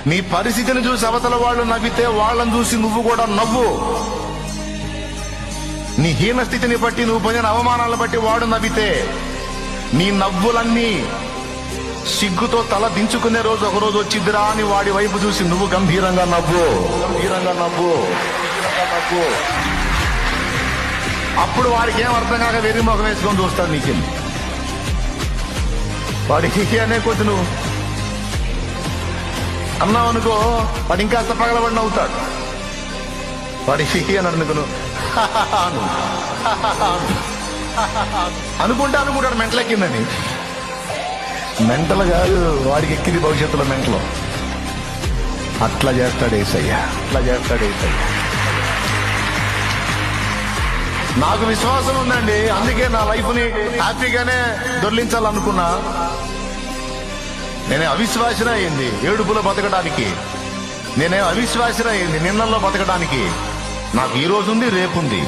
నీ పరిస్థితిని చూసి అవతల వాళ్ళు నవ్వితే వాళ్ళని చూసి నువ్వు కూడా నవ్వు. నీ హీన స్థితిని బట్టి నువ్వు పొందిన అవమానాలను బట్టి వాడు నవ్వితే నీ నవ్వులన్నీ సిగ్గుతో తల దించుకునే రోజు ఒకరోజు వచ్చిద్దిరా అని వాడి వైపు చూసి నువ్వు గంభీరంగా నవ్వు. అప్పుడు వాడికి ఏం అర్థం కాక వెర్రి ముఖం వేసుకొని చూస్తాడు నీకు. వాడికి అనే కొద్ది నువ్వు అన్నావు అనుకో, వాడు ఇంకాస్త పగలబడి నవ్వుతాడు. వాడికి అని అనుకును అనుకుంటాడు మెంటలెక్కిందని. మెంటలు కాదు, వాడికి ఎక్కింది భవిష్యత్తులో మెంటలు. అట్లా చేస్తాడు యేసయ్య. నాకు విశ్వాసం ఉందండి, అందుకే నా లైఫ్ ని హ్యాపీగానే దొర్లించాలనుకున్నా. నేనే అవిశ్వాసన అయింది ఏడుపులో బతకడానికి, నేనే అవిశ్వాసన అయింది నిన్నల్లో బతకడానికి. నాకు ఈ రోజు ఉంది, రేపుంది.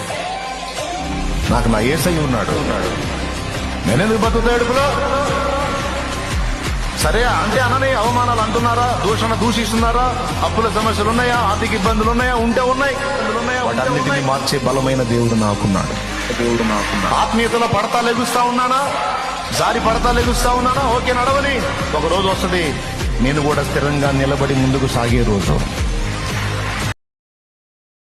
నాకు నా యేసయ్య ఉన్నాడు. నేనెందుకు బతుకుతా ఏడుపులో? సరే అంటే అనని అవమానాలు అంటున్నారా, దూషిస్తున్నారా, అప్పుల సమస్యలు ఉన్నాయా, ఆర్థిక ఇబ్బందులు ఉన్నాయా? ఉన్నాయి. వాటన్నిటిని మార్చే బలమైన దేవుడు నాకున్నాడు. ఆత్మీయతలో పడతా లెగుస్తా ఉన్నానా, జారి పడతా లెగుస్తా ఉన్నానా? ఓకే, నడవని. ఒక రోజు వస్తుంది నేను కూడా స్థిరంగా నిలబడి ముందుకు సాగే రోజు.